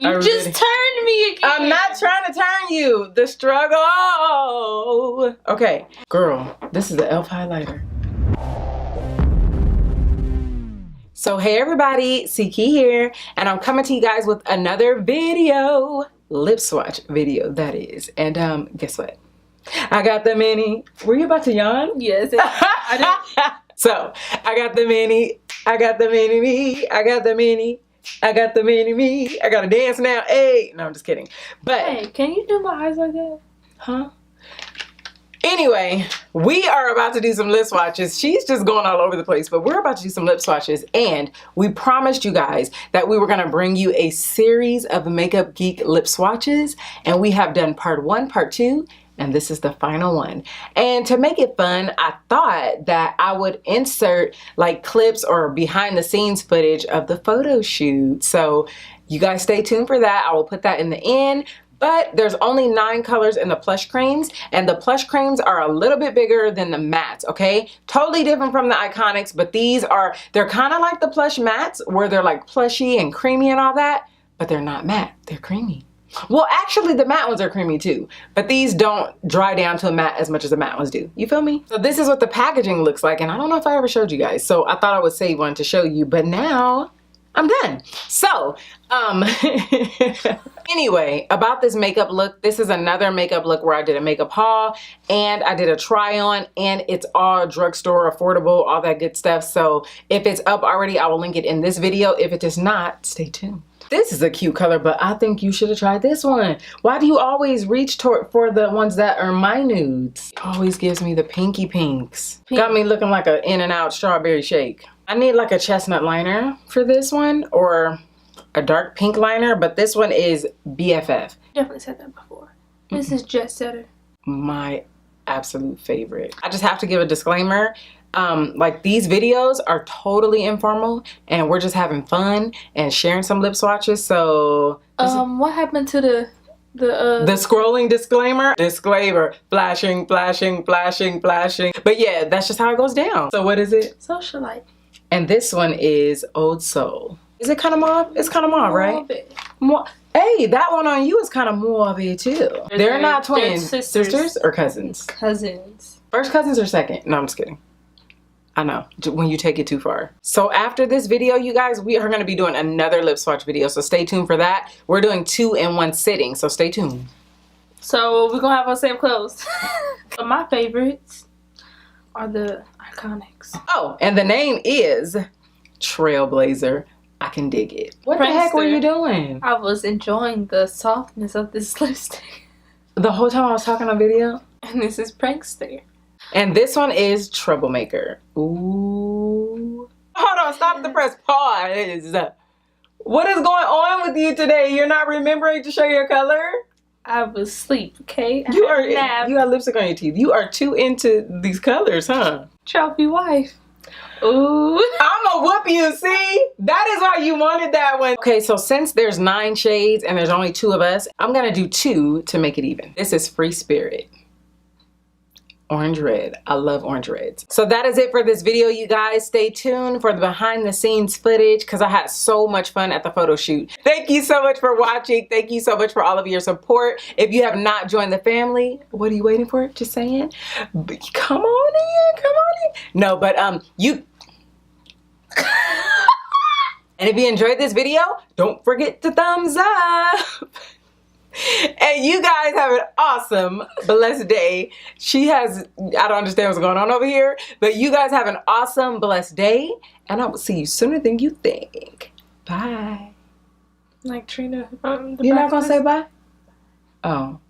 You just turned me again. I'm not trying to turn you. The struggle. Okay, girl, this is the e.l.f. highlighter. So hey everybody, CtBjbcXW here, and I'm coming to you guys with another video, lip swatch video that is. And guess what? I got the mini. Were you about to yawn? Yes. I did. So I got the mini. I got the mini me. I got the mini. I got the mini me. I gotta dance now. Hey, no, I'm just kidding. But hey, can you do my eyes like that? Huh? Anyway, we are about to do some lip swatches. She's just going all over the place, but we're about to do some lip swatches, and we promised you guys that we were gonna bring you a series of Makeup Geek lip swatches, and we have done part 1, part 2, and this is the final one. And to make it fun, I thought that I would insert like clips or behind the scenes footage of the photo shoot. So you guys stay tuned for that. I will put that in the end. But there's only 9 colors in the Plush creams, and the Plush creams are a little bit bigger than the mattes, okay? Totally different from the Iconics, but they're kind of like the Plush mattes, where they're like plushy and creamy and all that, but they're not matte, they're creamy. Well, actually the matte ones are creamy too, but these don't dry down to a matte as much as the matte ones do. You feel me? So this is what the packaging looks like, and I don't know if I ever showed you guys, so I thought I would save one to show you, but now I'm done. So, anyway, about this makeup look, this is another makeup look where I did a makeup haul and I did a try on, and it's all drugstore affordable, all that good stuff. So if it's up already, I will link it in this video. If it is not, stay tuned. This is a cute color, but I think you should have tried this one. Why do you always reach for the ones that are my nudes? It always gives me the pinky pinks. Got me looking like an In-N-Out strawberry shake. I need like a chestnut liner for this one, or a dark pink liner, but this one is BFF. Definitely said that before. This is Jet Setter. My absolute favorite. I just have to give a disclaimer. Like, these videos are totally informal and we're just having fun and sharing some lip swatches. So what happened to the scrolling disclaimer? Disclaimer, flashing, flashing, flashing, flashing. But yeah, that's just how it goes down. So what is it? Socialite. And this one is Old Soul. Is it kind of mauve? It's kind of mauve, right? More. Hey, that one on you is kind of mauve too. They're not twins. Sisters or cousins? Cousins. First cousins or second? No, I'm just kidding. I know, when you take it too far. So after this video, you guys, we are gonna be doing another lip swatch video, so stay tuned for that. We're doing 2 in 1 sitting, so stay tuned. So we're gonna have our same clothes. But my favorites are the Iconics. Oh, and the name is Trailblazer. I can dig it. What the heck were you doing? I was enjoying the softness of this lipstick. The whole time I was talking on video? And this is Prankster. And this one is Troublemaker. Ooh. Hold on, stop the press pause. What is going on with you today? You're not remembering to show your color? I was asleep, okay? You got lipstick on your teeth. You are too into these colors, huh? Trophy wife. Ooh. I'ma whoop you, see? That is why you wanted that one. Okay, so since there's 9 shades and there's only 2 of us, I'm gonna do 2 to make it even. This is Free Spirit. Orange red. I love orange reds. So that is it for this video, you guys. Stay tuned for the behind the scenes footage because I had so much fun at the photo shoot. Thank you so much for watching. Thank you so much for all of your support. If you have not joined the family, what are you waiting for? Just saying. Come on in. Come on in. No, but you... And if you enjoyed this video, don't forget to thumbs up. And you guys have an awesome, blessed day. I don't understand what's going on over here, but you guys have an awesome, blessed day, and I will see you sooner than you think. Bye. Like Trina. You're not gonna say bye? Oh.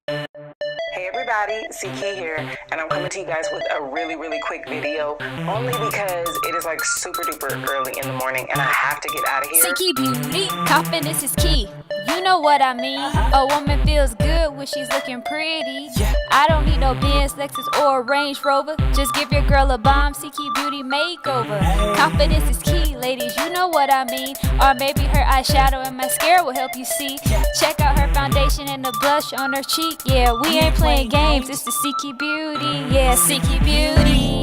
Hey everybody, CtBjbcXW here, and I'm coming to you guys with a really, really quick video, only because it is like super duper early in the morning and I have to get out of here. Beauty, confidence is key. You know what I mean. A woman feels good when she's looking pretty. I don't need no Benz, Lexus, or a Range Rover. Just give your girl a bomb CtBjbcXW beauty makeover. Confidence is key, ladies, you know what I mean. Or maybe her eyeshadow and mascara will help you see. Check out her foundation and the blush on her cheek. Yeah, we ain't playing games, it's the CtBjbcXW beauty. Yeah, CtBjbcXW beauty.